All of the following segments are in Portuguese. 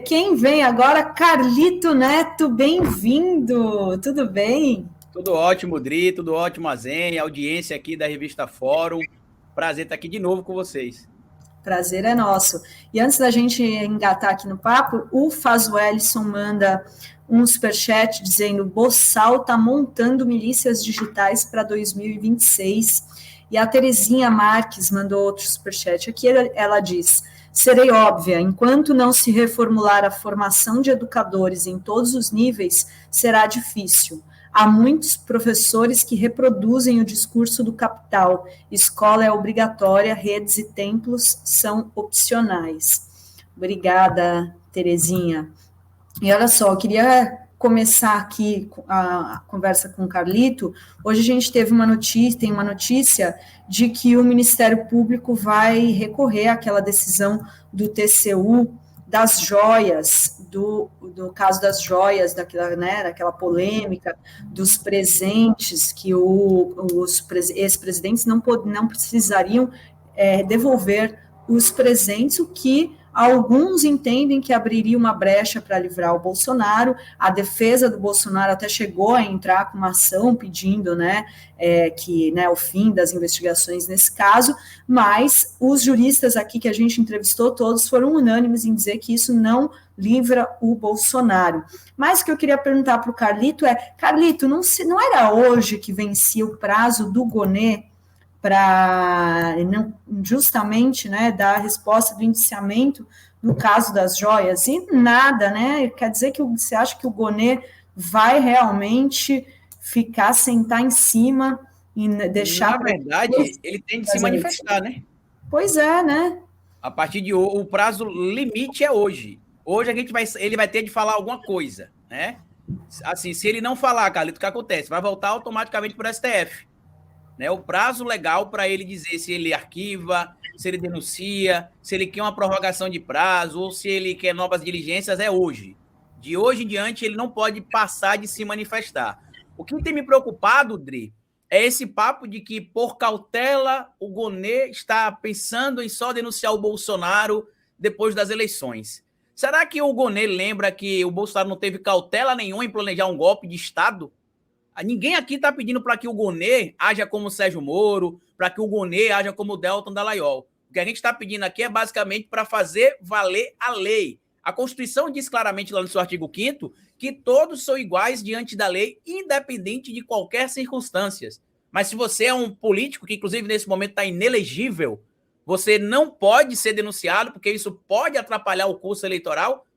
Quem vem agora, Carlito Neto, bem-vindo, tudo bem? Tudo ótimo, Dri, tudo ótimo, Azen, audiência aqui da revista Fórum. Prazer estar aqui de novo com vocês. Prazer é nosso. E antes da gente engatar aqui no papo, o Fazuelson manda um superchat dizendo: Bossal está montando milícias digitais para 2026. E a Terezinha Marques mandou outro superchat. Aqui ela diz: serei óbvia, enquanto não se reformular a formação de educadores em todos os níveis, será difícil. Há muitos professores que reproduzem o discurso do capital. Escola é obrigatória, redes e templos são opcionais. Obrigada, Terezinha. E olha só, eu queria começar aqui a conversa com o Carlito. Hoje a gente teve tem uma notícia de que o Ministério Público vai recorrer àquela decisão do TCU das joias, do caso das joias, daquela polêmica, dos presentes que os ex-presidentes não precisariam devolver os presentes, o que alguns entendem que abriria uma brecha para livrar o Bolsonaro. A defesa do Bolsonaro até chegou a entrar com uma ação pedindo o fim das investigações nesse caso, mas os juristas aqui que a gente entrevistou, todos foram unânimes em dizer que isso não livra o Bolsonaro. Mas o que eu queria perguntar para o Carlito Carlito, não era hoje que vencia o prazo do Gonê para justamente dar a resposta do indiciamento no caso das joias? E nada, né? Quer dizer que você acha que o Gonê vai realmente sentar em cima e deixar... Na verdade, ele tem de se manifestar, né? Pois é, né? A partir de hoje, o prazo limite é hoje. Hoje ele vai ter de falar alguma coisa, né? Assim, se ele não falar, Carlito, o que acontece? Vai voltar automaticamente para o STF. Né, o prazo legal para ele dizer se ele arquiva, se ele denuncia, se ele quer uma prorrogação de prazo ou se ele quer novas diligências é hoje. De hoje em diante, ele não pode passar de se manifestar. O que tem me preocupado, Dri, é esse papo de que, por cautela, o Gonê está pensando em só denunciar o Bolsonaro depois das eleições. Será que o Gonê lembra que o Bolsonaro não teve cautela nenhuma em planejar um golpe de Estado? Ninguém aqui está pedindo para que o Gonê haja como o Sérgio Moro, para que o Gonê haja como o Deltan Dallagnol. O que a gente está pedindo aqui é basicamente para fazer valer a lei. A Constituição diz claramente lá no seu artigo 5º que todos são iguais diante da lei, independente de qualquer circunstância. Mas se você é um político que, inclusive, nesse momento está inelegível, você não pode ser denunciado, porque isso pode atrapalhar o curso eleitoral.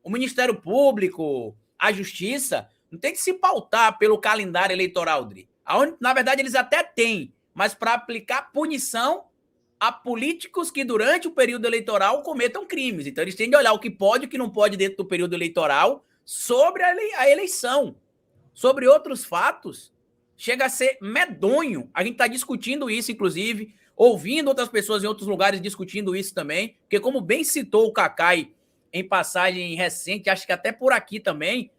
O Ministério Público, a Justiça, não tem que se pautar pelo calendário eleitoral, Dri. Na verdade, eles até têm, mas para aplicar punição a políticos que, durante o período eleitoral, cometam crimes. Então, eles têm de olhar o que pode e o que não pode dentro do período eleitoral sobre a eleição. Sobre outros fatos, chega a ser medonho. A gente está discutindo isso, inclusive, ouvindo outras pessoas em outros lugares discutindo isso também, porque, como bem citou o Cacai em passagem recente, acho que até por aqui também,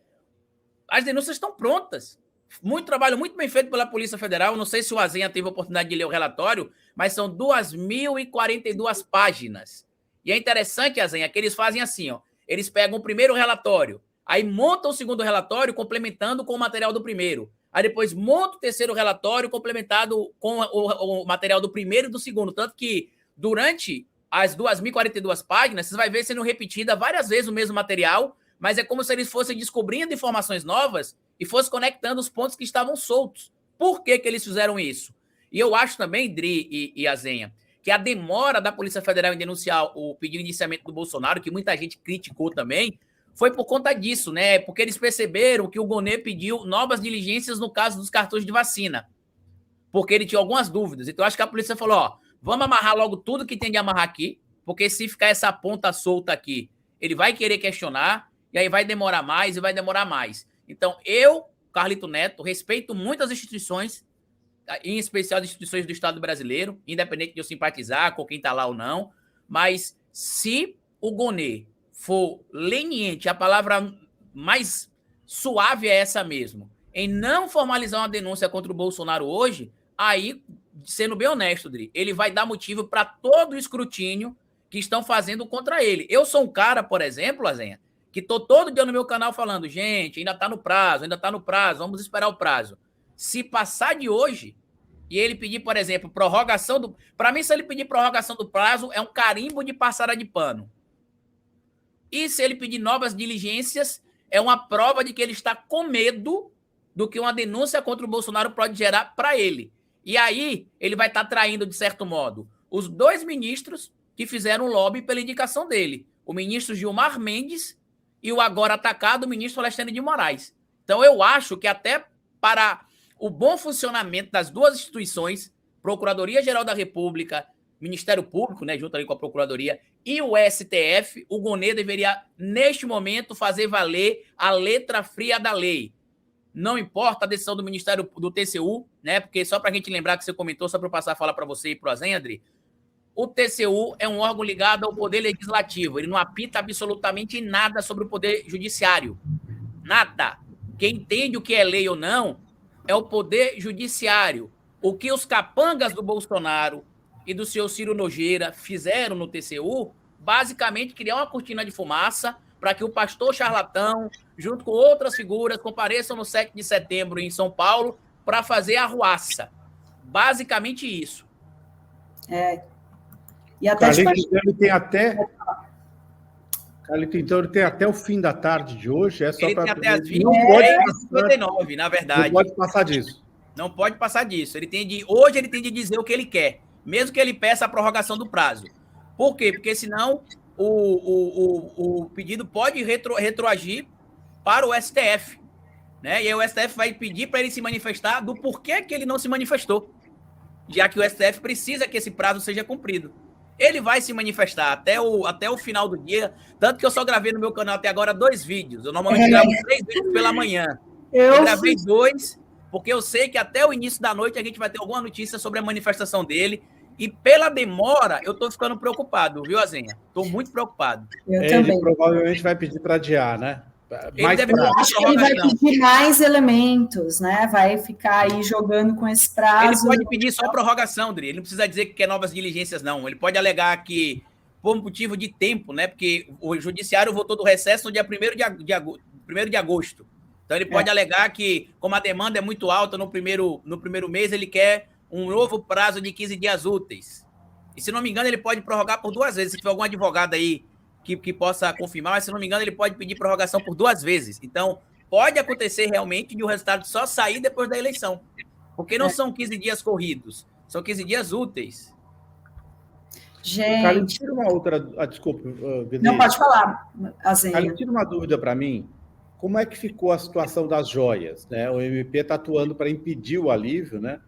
as denúncias estão prontas. Muito trabalho, muito bem feito pela Polícia Federal. Não sei se o Azenha teve a oportunidade de ler o relatório, mas são 2.042 páginas. E é interessante, Azenha, que eles fazem assim, ó. Eles pegam o primeiro relatório, aí montam o segundo relatório complementando com o material do primeiro. Aí depois monta o terceiro relatório complementado com o material do primeiro e do segundo. Tanto que durante as 2.042 páginas, você vai ver sendo repetida várias vezes o mesmo material, mas é como se eles fossem descobrindo informações novas e fossem conectando os pontos que estavam soltos. Por que eles fizeram isso? E eu acho também, Dri e Azenha, que a demora da Polícia Federal em denunciar o pedido de indiciamento do Bolsonaro, que muita gente criticou também, foi por conta disso, né? Porque eles perceberam que o Gonê pediu novas diligências no caso dos cartões de vacina, porque ele tinha algumas dúvidas. Então, acho que a polícia falou, ó, vamos amarrar logo tudo que tem de amarrar aqui, porque se ficar essa ponta solta aqui, ele vai querer questionar, e aí vai demorar mais e vai demorar mais. Então, eu, Carlito Neto, respeito muitas instituições, em especial as instituições do Estado brasileiro, independente de eu simpatizar com quem está lá ou não, mas se o Gonê for leniente, a palavra mais suave é essa mesmo, em não formalizar uma denúncia contra o Bolsonaro hoje, aí, sendo bem honesto, Dri, ele vai dar motivo para todo o escrutínio que estão fazendo contra ele. Eu sou um cara, por exemplo, Azenha, que tô todo dia no meu canal falando, gente, ainda tá no prazo, vamos esperar o prazo. Se passar de hoje e ele pedir, por exemplo, prorrogação do... Para mim, se ele pedir prorrogação do prazo, é um carimbo de passada de pano. E se ele pedir novas diligências, é uma prova de que ele está com medo do que uma denúncia contra o Bolsonaro pode gerar para ele. E aí, ele vai estar traindo, de certo modo, os 2 ministros que fizeram lobby pela indicação dele. O ministro Gilmar Mendes e o agora atacado ministro Alexandre de Moraes. Então, eu acho que até para o bom funcionamento das 2 instituições, Procuradoria-Geral da República, Ministério Público, né, junto ali com a Procuradoria, e o STF, o Gonê deveria, neste momento, fazer valer a letra fria da lei. Não importa a decisão do Ministério do TCU, né? Porque só para a gente lembrar que você comentou, só para eu passar a falar para você e para o Azenha, André, o TCU é um órgão ligado ao Poder Legislativo. Ele não apita absolutamente nada sobre o Poder Judiciário. Nada. Quem entende o que é lei ou não é o Poder Judiciário. O que os capangas do Bolsonaro e do senhor Ciro Nogueira fizeram no TCU, basicamente criar uma cortina de fumaça para que o pastor charlatão, junto com outras figuras, compareçam no 7 de setembro em São Paulo para fazer arruaça. Basicamente isso. E até Carlito, ele tem até... Carlito, então ele tem até o fim da tarde de hoje? É só ele pra... tem até as 20h59, na verdade. Não pode passar disso. Não pode passar disso. Hoje ele tem de dizer o que ele quer, mesmo que ele peça a prorrogação do prazo. Por quê? Porque senão o pedido pode retroagir para o STF, né? E aí o STF vai pedir para ele se manifestar do porquê que ele não se manifestou, já que o STF precisa que esse prazo seja cumprido. Ele vai se manifestar até o final do dia, tanto que eu só gravei no meu canal até agora 2 vídeos. Eu normalmente gravo 3 vídeos pela manhã. Eu gravei 2, porque eu sei que até o início da noite a gente vai ter alguma notícia sobre a manifestação dele. E pela demora, eu tô ficando preocupado, viu, Azenha? Tô muito preocupado. Eu também. Ele provavelmente vai pedir para adiar, né? Eu acho que ele vai pedir mais elementos, né? Vai ficar aí jogando com esse prazo. Ele pode pedir só prorrogação, Dri. Ele não precisa dizer que quer novas diligências, não. Ele pode alegar que, por motivo de tempo, né? Porque o judiciário votou do recesso no dia 1º de agosto. Então, ele pode alegar que, como a demanda é muito alta no primeiro mês, ele quer um novo prazo de 15 dias úteis. E, se não me engano, ele pode prorrogar por 2 vezes. Se tiver algum advogado aí que possa confirmar, mas, se não me engano, ele pode pedir prorrogação por 2 vezes. Então, pode acontecer realmente de o resultado só sair depois da eleição. Porque não são 15 dias corridos, são 15 dias úteis. Gente... Carlos, tira uma outra... desculpa. Não, pode falar, Azenha. Carlos, tira uma dúvida para mim. Como é que ficou a situação das joias? Né? O MP está atuando para impedir o alívio, né?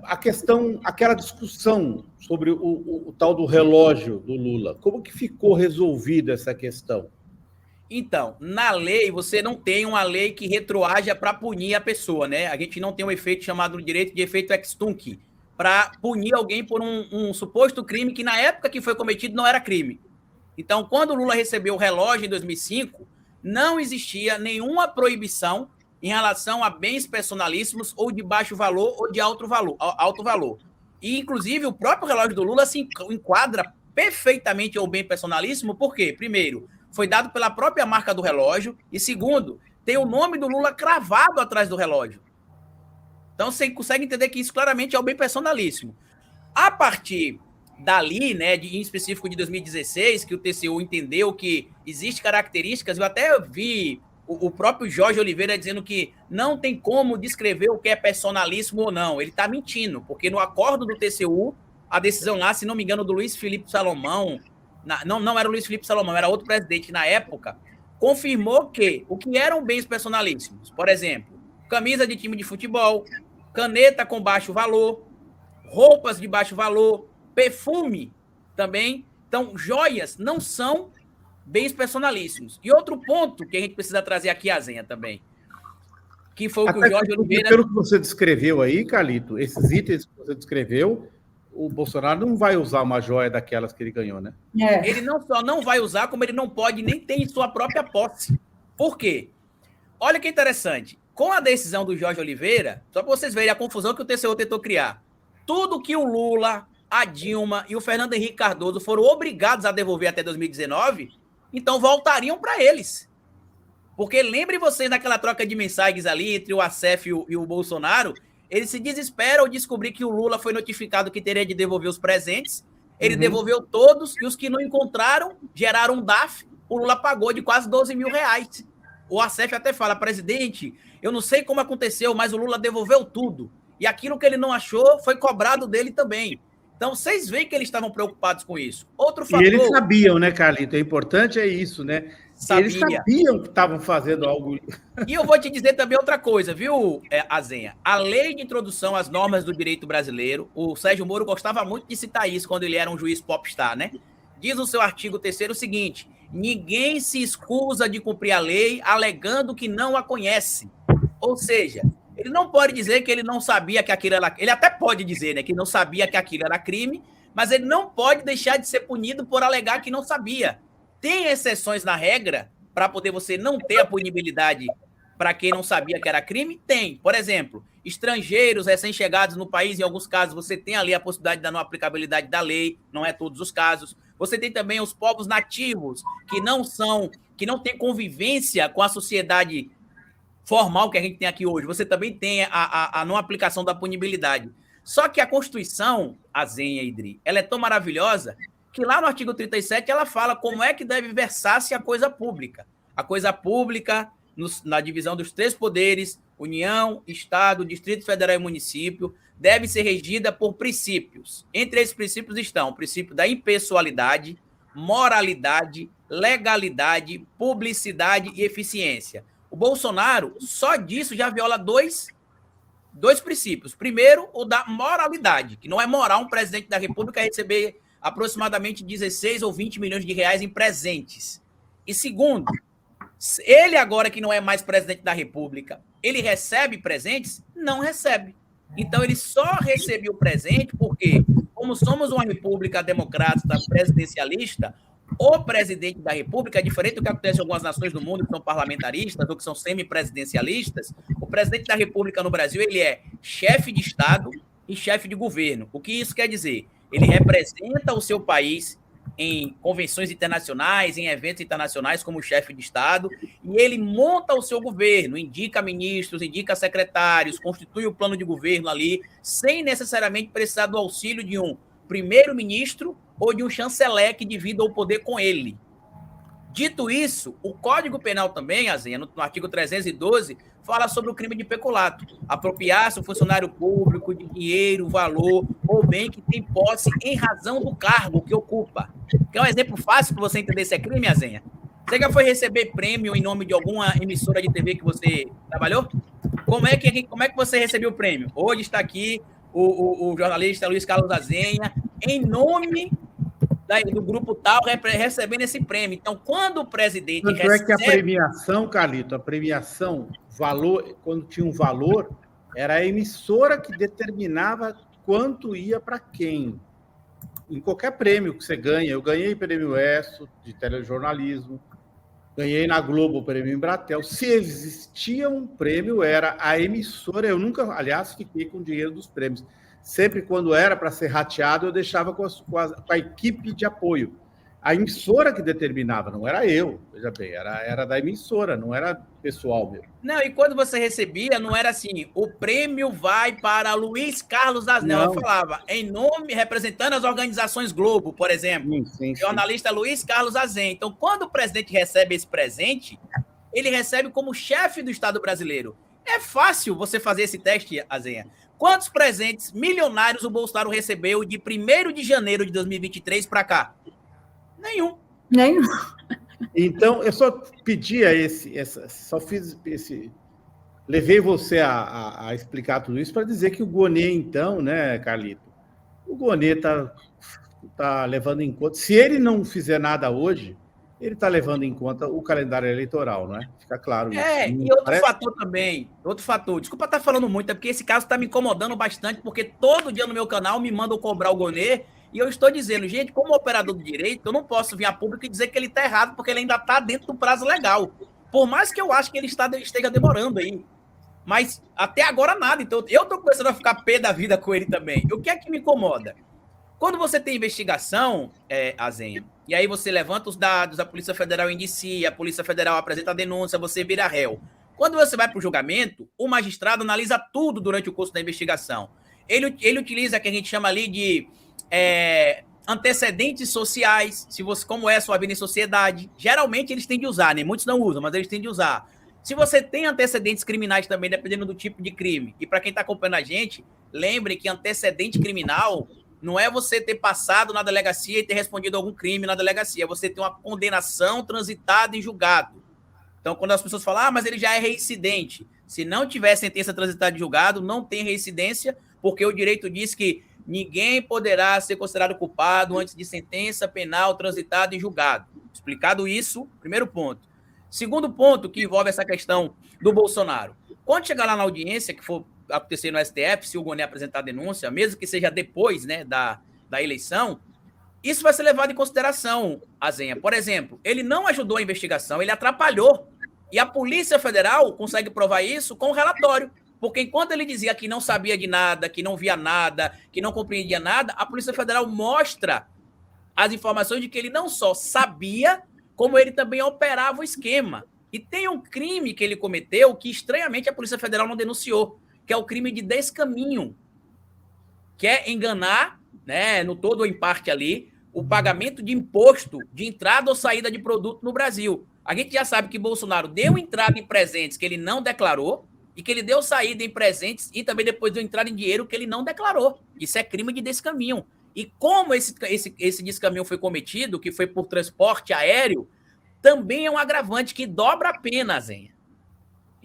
A questão, aquela discussão sobre o tal do relógio do Lula, como que ficou resolvida essa questão? Então, na lei, você não tem uma lei que retroaja para punir a pessoa, né? A gente não tem um efeito chamado no direito de efeito ex tunc, para punir alguém por um suposto crime que, na época que foi cometido, não era crime. Então, quando o Lula recebeu o relógio em 2005, não existia nenhuma proibição em relação a bens personalíssimos ou de baixo valor ou de alto valor. E, inclusive, o próprio relógio do Lula se enquadra perfeitamente ao bem personalíssimo, por quê? Primeiro, foi dado pela própria marca do relógio, e segundo, tem o nome do Lula cravado atrás do relógio. Então, você consegue entender que isso claramente é o bem personalíssimo. A partir dali, né, em específico de 2016, que o TCU entendeu que existem características, eu até vi o próprio Jorge Oliveira dizendo que não tem como descrever o que é personalíssimo ou não. Ele está mentindo, porque no acordo do TCU, a decisão lá, se não me engano, do Luiz Felipe Salomão, não era o Luiz Felipe Salomão, era outro presidente na época, confirmou que o que eram bens personalíssimos, por exemplo, camisa de time de futebol, caneta com baixo valor, roupas de baixo valor, perfume também. Então, joias não são bens personalíssimos. E outro ponto que a gente precisa trazer aqui, Azenha, também, que foi o que o Jorge Oliveira... Pelo que você descreveu aí, Carlito, esses itens que você descreveu, o Bolsonaro não vai usar uma joia daquelas que ele ganhou, né? Ele não só não vai usar, como ele não pode nem ter em sua própria posse. Por quê? Olha que interessante. Com a decisão do Jorge Oliveira, só para vocês verem a confusão que o TCU tentou criar, tudo que o Lula a Dilma e o Fernando Henrique Cardoso foram obrigados a devolver até 2019, então voltariam para eles. Porque lembrem vocês daquela troca de mensagens ali entre o ASEF e o Bolsonaro, eles se desesperam ao descobrir que o Lula foi notificado que teria de devolver os presentes, ele devolveu todos, e os que não encontraram geraram um DAF, o Lula pagou de quase 12 mil reais. O ASEF até fala, presidente, eu não sei como aconteceu, mas o Lula devolveu tudo. E aquilo que ele não achou foi cobrado dele também. Então, vocês veem que eles estavam preocupados com isso. Outro fator... E eles sabiam, né, Carlito? O importante é isso, né? Eles sabiam que estavam fazendo algo... E eu vou te dizer também outra coisa, viu, Azenha? A lei de introdução às normas do direito brasileiro, o Sérgio Moro gostava muito de citar isso quando ele era um juiz popstar, né? Diz no seu artigo 3º o seguinte: ninguém se escusa de cumprir a lei alegando que não a conhece. Ou seja, ele não pode dizer que ele não sabia que aquilo era... Ele até pode dizer, né, que não sabia que aquilo era crime, mas ele não pode deixar de ser punido por alegar que não sabia. Tem exceções na regra para poder você não ter a punibilidade para quem não sabia que era crime? Tem. Por exemplo, estrangeiros recém-chegados no país, em alguns casos, você tem ali a possibilidade da não aplicabilidade da lei, não é todos os casos. Você tem também os povos nativos, que não têm convivência com a sociedade formal que a gente tem aqui hoje. Você também tem a não aplicação da punibilidade. Só que a Constituição, Azenha, Idri, ela é tão maravilhosa que lá no artigo 37 ela fala como é que deve versar-se a coisa pública. A coisa pública, na divisão dos 3 poderes, União, Estado, Distrito Federal e Município, deve ser regida por princípios. Entre esses princípios estão o princípio da impessoalidade, moralidade, legalidade, publicidade e eficiência. O Bolsonaro, só disso, já viola dois princípios. Primeiro, o da moralidade, que não é moral um presidente da República receber aproximadamente 16 ou 20 milhões de reais em presentes. E segundo, ele agora que não é mais presidente da República, ele recebe presentes? Não recebe. Então ele só recebeu o presente porque, como somos uma república democrática presidencialista, o presidente da República, diferente do que acontece em algumas nações do mundo que são parlamentaristas ou que são semipresidencialistas, o presidente da República no Brasil, ele é chefe de Estado e chefe de governo. O que isso quer dizer? Ele representa o seu país em convenções internacionais, em eventos internacionais como chefe de Estado, e ele monta o seu governo, indica ministros, indica secretários, constitui o plano de governo ali, sem necessariamente precisar do auxílio de um primeiro-ministro ou de um chanceler que divida o poder com ele. Dito isso, o Código Penal também, Azenha, no artigo 312, fala sobre o crime de peculato. Apropriar-se o funcionário público de dinheiro, valor ou bem que tem posse em razão do cargo que ocupa. Quer um exemplo fácil para você entender se é crime, Azenha? Você já foi receber prêmio em nome de alguma emissora de TV que você trabalhou? Como é que você recebeu o prêmio? Hoje está aqui o jornalista Luiz Carlos Azenha, em nome do grupo tal, recebendo esse prêmio. Então, quando o presidente recebe... é que a premiação, Carlito, valor, quando tinha um valor, era a emissora que determinava quanto ia para quem. Em qualquer prêmio que você ganha, eu ganhei prêmio ESSO de telejornalismo, ganhei na Globo o prêmio Embratel. Se existia um prêmio, era a emissora. Eu nunca, aliás, fiquei com o dinheiro dos prêmios. Sempre quando era para ser rateado, eu deixava com a equipe de apoio. A emissora que determinava, não era eu, veja bem, era da emissora, não era pessoal mesmo. Não, e quando você recebia, não era assim, o prêmio vai para Luiz Carlos Azenha. Eu falava, em nome, representando as organizações Globo, por exemplo, sim. Jornalista Luiz Carlos Azenha. Então, quando o presidente recebe esse presente, ele recebe como chefe do Estado brasileiro. É fácil você fazer esse teste, Azenha. Quantos presentes milionários o Bolsonaro recebeu de 1º de janeiro de 2023 para cá? Nenhum. Então, eu só pedia levei você a explicar tudo isso para dizer que o Gonê, então, né, Carlito? O Gonê tá levando em conta, se ele não fizer nada hoje, ele está levando em conta o calendário eleitoral, não é? Fica claro isso. E outro fator também, desculpa estar falando muito, é porque esse caso está me incomodando bastante, porque todo dia no meu canal me mandam cobrar o Gonê, e eu estou dizendo, gente, como operador do direito, eu não posso vir a público e dizer que ele está errado, porque ele ainda está dentro do prazo legal. Por mais que eu ache que ele esteja demorando aí. Mas até agora nada. Então eu estou começando a ficar pé da vida com ele também. O que é que me incomoda? Quando você tem investigação, Azenha, e aí você levanta os dados, a Polícia Federal indicia, a Polícia Federal apresenta a denúncia, você vira réu. Quando você vai para o julgamento, o magistrado analisa tudo durante o curso da investigação. Ele utiliza o que a gente chama ali de antecedentes sociais, se você, como é a sua vida em sociedade. Geralmente eles têm de usar, né? Muitos não usam, mas eles têm de usar. Se você tem antecedentes criminais também, dependendo do tipo de crime, e para quem está acompanhando a gente, lembre que antecedente criminal não é você ter passado na delegacia e ter respondido algum crime na delegacia, é você ter uma condenação transitada em julgado. Então, quando as pessoas falam, mas ele já é reincidente. Se não tiver sentença transitada em julgado, não tem reincidência, porque o direito diz que ninguém poderá ser considerado culpado antes de sentença penal transitada em julgado. Explicado isso, primeiro ponto. Segundo ponto, que envolve essa questão do Bolsonaro. Quando chegar lá na audiência, que for acontecer no STF, se o Gonê apresentar a denúncia, mesmo que seja depois, né, da eleição, isso vai ser levado em consideração, Azenha. Por exemplo, ele não ajudou a investigação, ele atrapalhou. E a Polícia Federal consegue provar isso com o relatório. Porque enquanto ele dizia que não sabia de nada, que não via nada, que não compreendia nada, a Polícia Federal mostra as informações de que ele não só sabia, como ele também operava o esquema. E tem um crime que ele cometeu que, estranhamente, a Polícia Federal não denunciou, que é o crime de descaminho, que é enganar, né, no todo ou em parte ali, o pagamento de imposto de entrada ou saída de produto no Brasil. A gente já sabe que Bolsonaro deu entrada em presentes que ele não declarou e que ele deu saída em presentes e também depois deu entrada em dinheiro que ele não declarou. Isso é crime de descaminho. E como esse descaminho foi cometido, que foi por transporte aéreo, também é um agravante que dobra a pena, Zenha.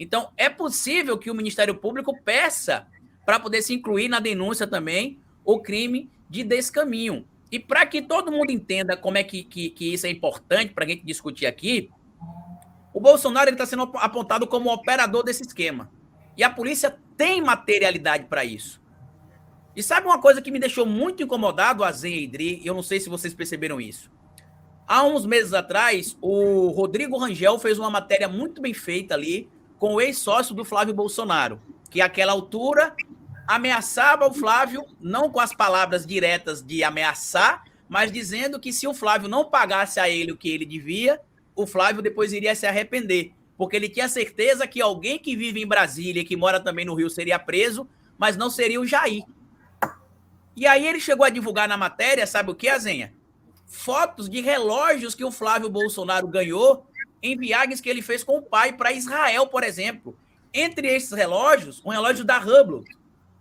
Então, é possível que o Ministério Público peça para poder se incluir na denúncia também o crime de descaminho. E para que todo mundo entenda como é que isso é importante para a gente discutir aqui, o Bolsonaro está sendo apontado como operador desse esquema. E a polícia tem materialidade para isso. E sabe uma coisa que me deixou muito incomodado, Azenha e Idri, eu não sei se vocês perceberam isso. Há uns meses atrás, o Rodrigo Rangel fez uma matéria muito bem feita ali com o ex-sócio do Flávio Bolsonaro, que àquela altura ameaçava o Flávio, não com as palavras diretas de ameaçar, mas dizendo que se o Flávio não pagasse a ele o que ele devia, o Flávio depois iria se arrepender, porque ele tinha certeza que alguém que vive em Brasília, que mora também no Rio, seria preso, mas não seria o Jair. E aí ele chegou a divulgar na matéria, sabe o que, Azenha? Fotos de relógios que o Flávio Bolsonaro ganhou em viagens que ele fez com o pai para Israel, por exemplo. Entre esses relógios, um relógio da Hublot,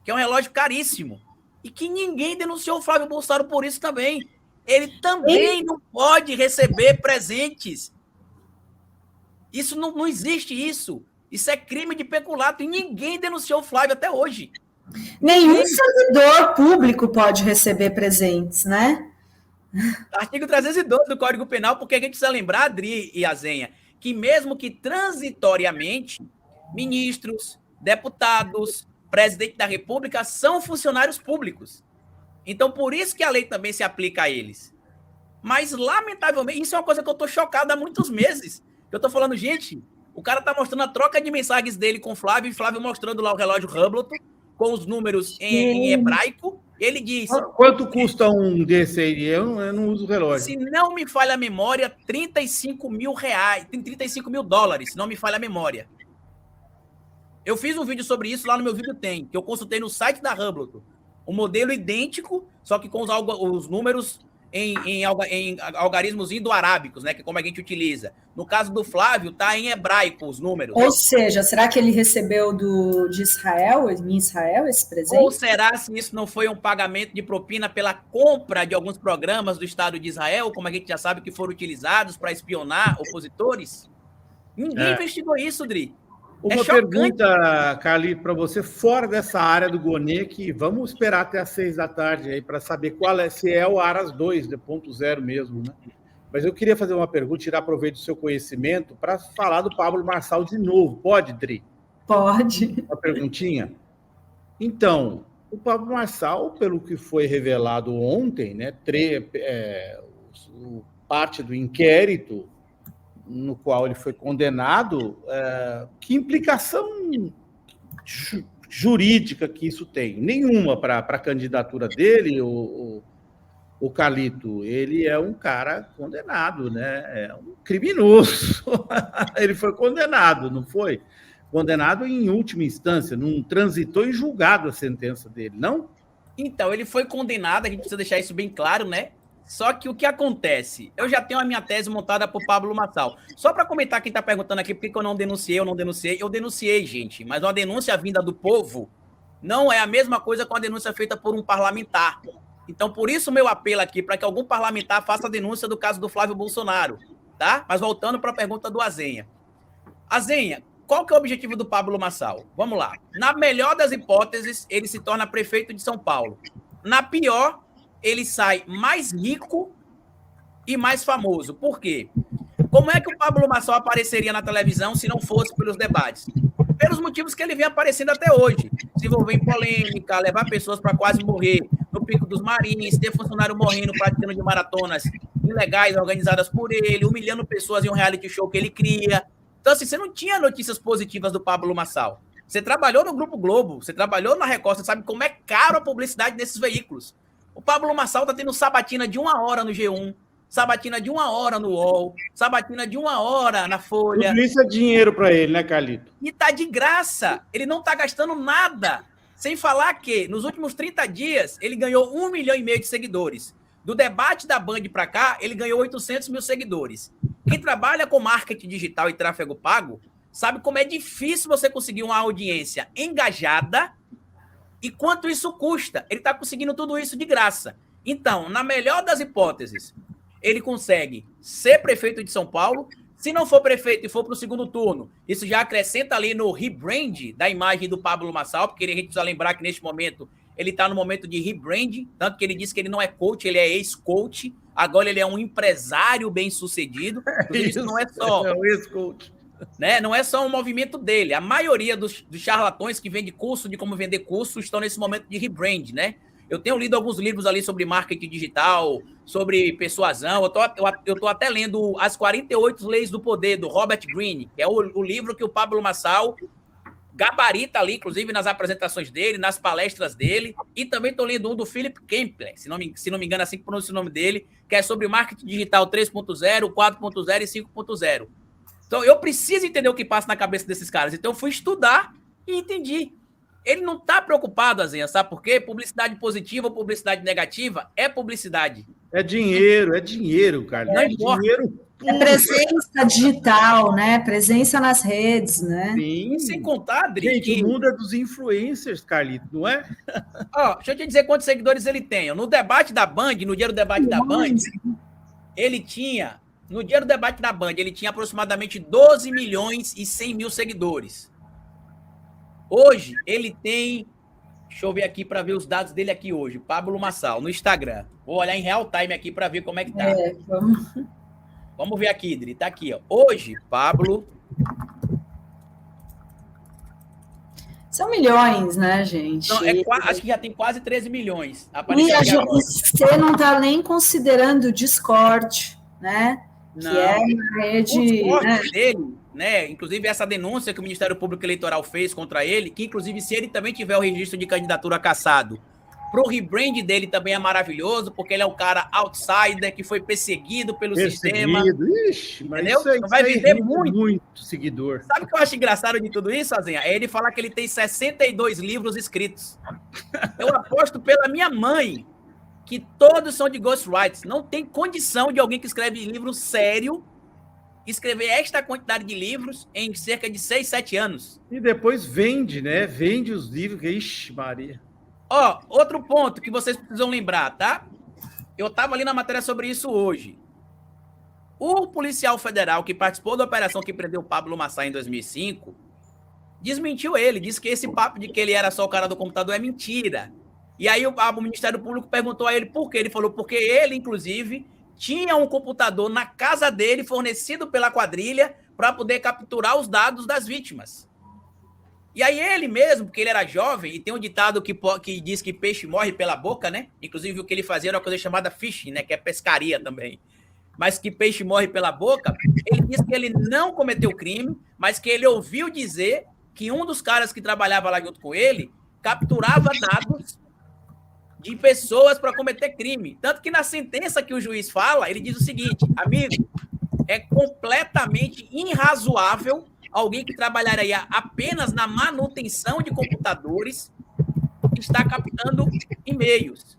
que é um relógio caríssimo, e que ninguém denunciou o Flávio Bolsonaro por isso também. Ele também não pode receber presentes. Isso não existe isso. Isso é crime de peculato e ninguém denunciou o Flávio até hoje. Nenhum servidor público pode receber presentes, né? Artigo 312 do Código Penal, porque a gente precisa lembrar, Adri e Azenha, que mesmo que transitoriamente, ministros, deputados, presidente da República são funcionários públicos. Então, por isso que a lei também se aplica a eles. Mas, lamentavelmente, isso é uma coisa que eu estou chocado há muitos meses. Eu estou falando, gente, o cara está mostrando a troca de mensagens dele com o Flávio, e Flávio mostrando lá o relógio Hublot, com os números em hebraico. Ele diz... Quanto custa um desse aí? Eu não uso relógio. Se não me falha a memória, 35 mil reais, tem 35 mil dólares, se não me falha a memória. Eu fiz um vídeo sobre isso, lá no meu vídeo tem, que eu consultei no site da Hublot. Um modelo idêntico, só que com os números em algarismos indo-arábicos, né? Que é como a gente utiliza. No caso do Flávio, tá em hebraico os números. Ou seja, será que ele recebeu de Israel, em Israel, esse presente? Ou será se isso não foi um pagamento de propina pela compra de alguns programas do Estado de Israel, como a gente já sabe que foram utilizados para espionar opositores? Ninguém investigou isso, Dri. Uma pergunta, Carli, para você, fora dessa área do Gonê, que vamos esperar até às 6 da tarde aí para saber se é o Aras 2.0 mesmo, né? Mas eu queria fazer uma pergunta, tirar proveito do seu conhecimento, para falar do Pablo Marçal de novo. Pode, Dri? Pode. Uma perguntinha? Então, o Pablo Marçal, pelo que foi revelado ontem, né, parte do inquérito no qual ele foi condenado, que implicação jurídica que isso tem? Nenhuma para a candidatura dele, o Carlito, ele é um cara condenado, né? É um criminoso. Ele foi condenado, não foi? Condenado em última instância, não transitou em julgado a sentença dele, não? Então, ele foi condenado, a gente precisa deixar isso bem claro, né? Só que o que acontece? Eu já tenho a minha tese montada por Pablo Marçal. Só para comentar quem está perguntando aqui por que eu não denunciei, eu denunciei, gente. Mas uma denúncia vinda do povo não é a mesma coisa com a denúncia feita por um parlamentar. Então, por isso, meu apelo aqui, para que algum parlamentar faça a denúncia do caso do Flávio Bolsonaro, tá? Mas voltando para a pergunta do Azenha. Azenha, qual que é o objetivo do Pablo Marçal? Vamos lá. Na melhor das hipóteses, ele se torna prefeito de São Paulo. Na pior, ele sai mais rico e mais famoso. Por quê? Como é que o Pablo Marçal apareceria na televisão se não fosse pelos debates? Pelos motivos que ele vem aparecendo até hoje. Se envolver em polêmica, levar pessoas para quase morrer no Pico dos Marins, ter funcionário morrendo praticando de maratonas ilegais organizadas por ele, humilhando pessoas em um reality show que ele cria. Então, assim, você não tinha notícias positivas do Pablo Marçal. Você trabalhou no Grupo Globo, você trabalhou na Record, você sabe como é caro a publicidade desses veículos. O Pablo Marçal está tendo sabatina de 1 hora no G1, sabatina de 1 hora no UOL, sabatina de 1 hora na Folha. Tudo isso é dinheiro para ele, né, Carlito? E tá de graça. Ele não tá gastando nada. Sem falar que, nos últimos 30 dias, ele ganhou 1,5 milhão de seguidores. Do debate da Band para cá, ele ganhou 800 mil seguidores. Quem trabalha com marketing digital e tráfego pago sabe como é difícil você conseguir uma audiência engajada e quanto isso custa. Ele está conseguindo tudo isso de graça. Então, na melhor das hipóteses, ele consegue ser prefeito de São Paulo. Se não for prefeito e for para o segundo turno, isso já acrescenta ali no rebrand da imagem do Pablo Marçal, porque a gente precisa lembrar que neste momento ele está no momento de rebrand, tanto que ele disse que ele não é coach, ele é ex-coach. Agora ele é um empresário bem-sucedido. Isso não é só... É o ex-coach. Né? Não é só um movimento dele. A maioria dos charlatões que vendem curso de como vender curso estão nesse momento de rebrand, né? Eu tenho lido alguns livros ali sobre marketing digital, sobre persuasão. Eu tô até lendo As 48 Leis do Poder, do Robert Greene, que é o livro que o Pablo Marçal gabarita ali, inclusive nas apresentações dele, nas palestras dele. E também estou lendo um do Philip Kempler, se não me engano, assim que pronuncia o nome dele, que é sobre marketing digital 3.0, 4.0 e 5.0. Então, eu preciso entender o que passa na cabeça desses caras. Então, eu fui estudar e entendi. Ele não está preocupado, Azenha, sabe por quê? Publicidade positiva ou publicidade negativa é publicidade. É dinheiro, cara. Não importa. Dinheiro puro. É presença digital, né? Presença nas redes, né? Sim. Sem contar, Adri, Gente, o mundo é dos influencers, Carlito, não é? Ó, deixa eu te dizer quantos seguidores ele tem. No debate da Band, no dia do debate da Band, ele tinha... No dia do debate da Band, ele tinha aproximadamente 12 milhões e 100 mil seguidores. Hoje, ele tem... Deixa eu ver aqui para ver os dados dele aqui hoje. Pablo Marçal, no Instagram. Vou olhar em real time aqui para ver como é que tá. Vamos ver aqui, Dri. Tá aqui, ó. Hoje, Pablo... São milhões, né, gente? Não, acho que já tem quase 13 milhões. E você não está nem considerando o Discord, né? Não. Que é uma rede... Os cortes dele, né? Inclusive essa denúncia que o Ministério Público Eleitoral fez contra ele, que inclusive se ele também tiver o registro de candidatura cassado, pro rebrand dele também é maravilhoso, porque ele é um cara outsider que foi perseguido pelo sistema. Ixi, mas entendeu? isso vai vender muito seguidor. Sabe o que eu acho engraçado de tudo isso, Azenha? É ele falar que ele tem 62 livros escritos. Eu aposto pela minha mãe que todos são de ghostwriters. Não tem condição de alguém que escreve livro sério escrever esta quantidade de livros em cerca de 6, 7 anos. E depois vende, né? Vende os livros. Ixi, Maria. Ó, outro ponto que vocês precisam lembrar, tá? Eu tava ali na matéria sobre isso hoje. O policial federal que participou da operação que prendeu o Pablo Marçal em 2005 desmentiu ele, disse que esse papo de que ele era só o cara do computador é mentira. E aí o Ministério Público perguntou a ele por quê. Ele falou porque ele, inclusive, tinha um computador na casa dele fornecido pela quadrilha para poder capturar os dados das vítimas. E aí ele mesmo, porque ele era jovem, e tem um ditado que diz que peixe morre pela boca, né? Inclusive o que ele fazia era uma coisa chamada fishing, né? Que é pescaria também. Mas que peixe morre pela boca. Ele disse que ele não cometeu crime, mas que ele ouviu dizer que um dos caras que trabalhava lá junto com ele capturava dados de pessoas para cometer crime. Tanto que na sentença que o juiz fala, ele diz o seguinte: amigo, é completamente irrazoável alguém que trabalharia apenas na manutenção de computadores estar captando e-mails.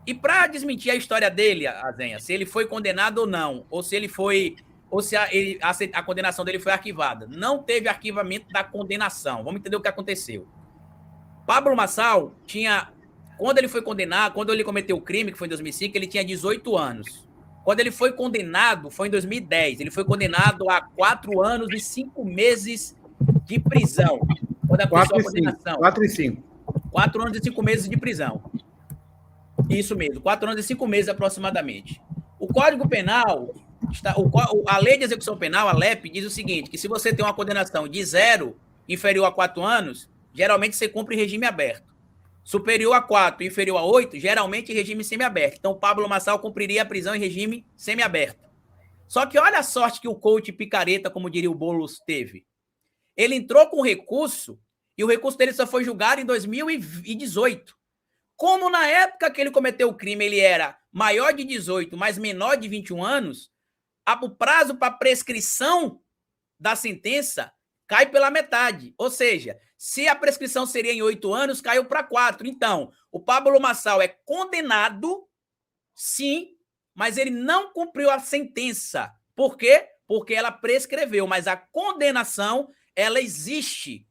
E para desmentir a história dele, Azenha, se ele foi condenado ou não, ou se ele foi, ou se a condenação dele foi arquivada, não teve arquivamento da condenação. Vamos entender o que aconteceu. Pablo Marçal tinha, quando ele foi condenado, quando ele cometeu o crime, que foi em 2005, ele tinha 18 anos. Quando ele foi condenado, foi em 2010. Ele foi condenado a 4 anos e 5 meses de prisão. Quando aconteceu a condenação. 4 e 5. 4 anos e 5 meses de prisão. Isso mesmo, 4 anos e 5 meses aproximadamente. O Código Penal, a Lei de Execução Penal, a LEP, diz o seguinte, que se você tem uma condenação de 0 inferior a 4 anos, geralmente você cumpre em regime aberto. Superior a 4 e inferior a 8, geralmente em regime semiaberto. Então, o Pablo Marçal cumpriria a prisão em regime semiaberto. Só que olha a sorte que o coach picareta, como diria o Boulos, teve. Ele entrou com recurso e o recurso dele só foi julgado em 2018. Como na época que ele cometeu o crime ele era maior de 18, mas menor de 21 anos, o prazo para prescrição da sentença cai pela metade. Ou seja, se a prescrição seria em 8 anos, caiu para 4. Então, o Pablo Marçal é condenado, sim, mas ele não cumpriu a sentença. Por quê? Porque ela prescreveu, mas a condenação, ela existe.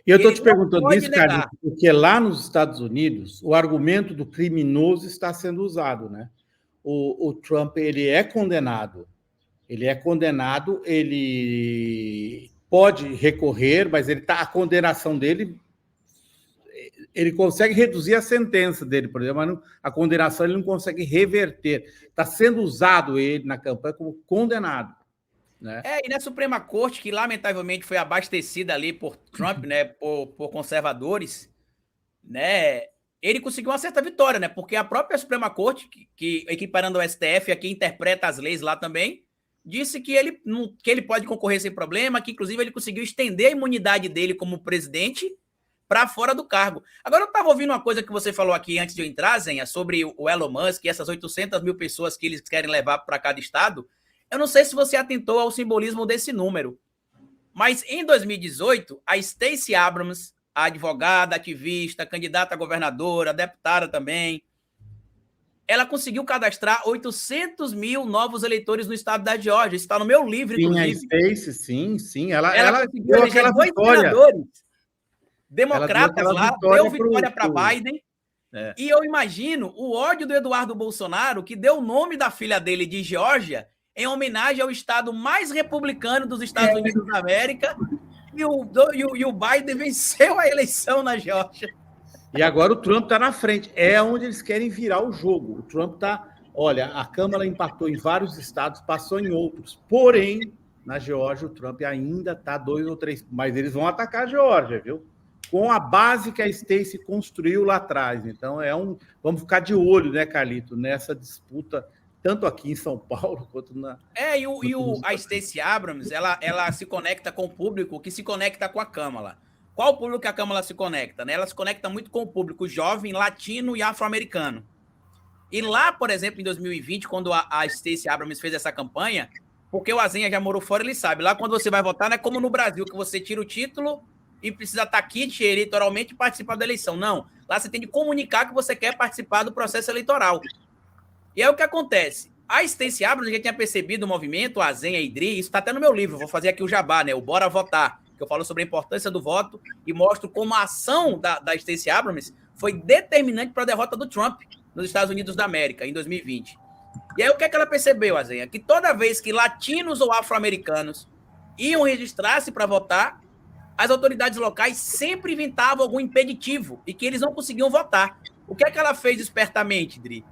E eu estou te perguntando isso, Carlos, porque lá nos Estados Unidos, o argumento do criminoso está sendo usado, né? O Trump, ele é condenado. Ele pode recorrer, mas a condenação dele, ele consegue reduzir a sentença dele, por exemplo, mas a condenação ele não consegue reverter. Está sendo usado ele na campanha como condenado. Né? E na Suprema Corte, que lamentavelmente foi abastecida ali por Trump, né, por conservadores, né, ele conseguiu uma certa vitória, né, porque a própria Suprema Corte, que equiparando o STF, aqui interpreta as leis lá também, disse que ele pode concorrer sem problema, que inclusive ele conseguiu estender a imunidade dele como presidente para fora do cargo. Agora eu estava ouvindo uma coisa que você falou aqui antes de eu entrar, Zenha, sobre o Elon Musk e essas 800 mil pessoas que eles querem levar para cada estado. Eu não sei se você atentou ao simbolismo desse número, mas em 2018, a Stacey Abrams, a advogada, ativista, candidata a governadora, deputada também, ela conseguiu cadastrar 800 mil novos eleitores no estado da Geórgia. Isso está no meu livro, inclusive. Sim, a Stacey, sim. Ela conseguiu eleger 2 senadores democratas lá, deu vitória para Biden. É. E eu imagino o ódio do Eduardo Bolsonaro, que deu o nome da filha dele de Geórgia, em homenagem ao estado mais republicano dos Estados Unidos da América, e o Biden venceu a eleição na Geórgia. E agora o Trump está na frente. É onde eles querem virar o jogo. O Trump está... Olha, a Câmara empatou em vários estados, passou em outros. Porém, na Geórgia, o Trump ainda está 2 ou 3... Mas eles vão atacar a Geórgia, viu? Com a base que a Stacey construiu lá atrás. Então, vamos ficar de olho, né, Carlito, nessa disputa, tanto aqui em São Paulo quanto na... A Stacey Abrams, ela se conecta com o público que se conecta com a Câmara. Qual o público que a Câmara se conecta? Né? Ela se conecta muito com o público jovem, latino e afro-americano. E lá, por exemplo, em 2020, quando a Stacey Abrams fez essa campanha, porque o Azenha já morou fora, ele sabe. Lá, quando você vai votar, não é como no Brasil, que você tira o título e precisa estar aqui eleitoralmente e participar da eleição. Não. Lá você tem de comunicar que você quer participar do processo eleitoral. E aí o que acontece? A Stacey Abrams já tinha percebido o movimento, a Azenha e Idri, isso está até no meu livro, vou fazer aqui o jabá, né? O Bora Votar, que eu falo sobre a importância do voto e mostro como a ação da Stacey Abrams foi determinante para a derrota do Trump nos Estados Unidos da América, em 2020. E aí o que é que ela percebeu, Azenha? Que toda vez que latinos ou afro-americanos iam registrar-se para votar, as autoridades locais sempre inventavam algum impeditivo e que eles não conseguiam votar. O que é que ela fez espertamente, Dri?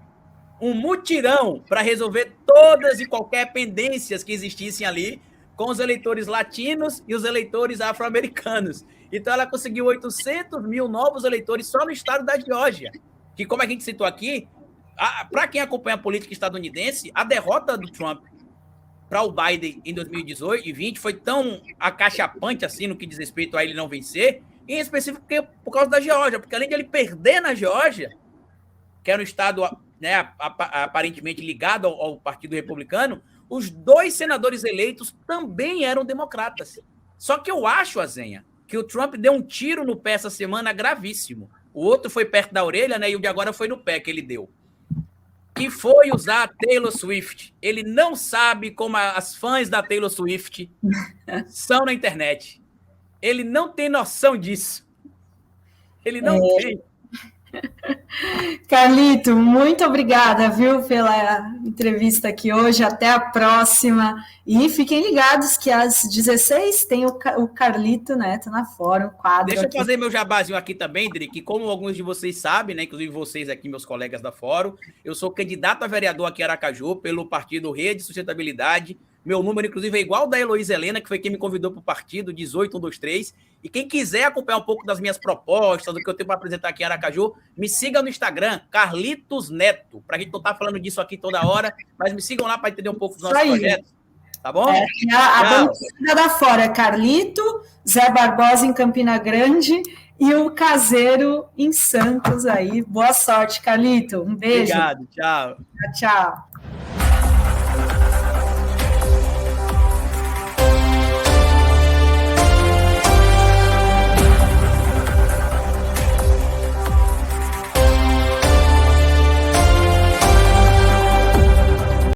Um mutirão para resolver todas e qualquer pendências que existissem ali com os eleitores latinos e os eleitores afro-americanos. Então, ela conseguiu 800 mil novos eleitores só no estado da Geórgia, que, como a gente citou aqui, para quem acompanha a política estadunidense, a derrota do Trump para o Biden em 2018 e 2020 foi tão acachapante assim no que diz respeito a ele não vencer, em específico por causa da Geórgia, porque além de ele perder na Geórgia, que era um estado, né, aparentemente ligado ao Partido Republicano, os 2 senadores eleitos também eram democratas. Só que eu acho, Azenha, que o Trump deu um tiro no pé essa semana gravíssimo. O outro foi perto da orelha, né? E o de agora foi no pé que ele deu. Que foi usar a Taylor Swift. Ele não sabe como as fãs da Taylor Swift são na internet. Ele não tem noção disso. Ele não tem. Carlito, muito obrigada, viu, pela entrevista aqui hoje. Até a próxima. E fiquem ligados que às 16 tem o Carlito Neto na Fórum, quadro. Deixa eu aqui. fazer meu jabazinho aqui também, Dri, que como alguns de vocês sabem, né, inclusive vocês aqui, meus colegas da Fórum, eu sou candidato a vereador aqui em Aracaju pelo partido Rede Sustentabilidade. Meu número, inclusive, é igual ao da Heloísa Helena, que foi quem me convidou para o partido, 18123. E quem quiser acompanhar um pouco das minhas propostas, do que eu tenho para apresentar aqui em Aracaju, me siga no Instagram, Carlitos Neto, para a gente não estar falando disso aqui toda hora, mas me sigam lá para entender um pouco dos nossos projetos. Tá bom? A bancada da Fora é Carlito, Zé Barbosa em Campina Grande e o Caseiro em Santos aí. Boa sorte, Carlito. Um beijo. Obrigado, tchau. Tchau.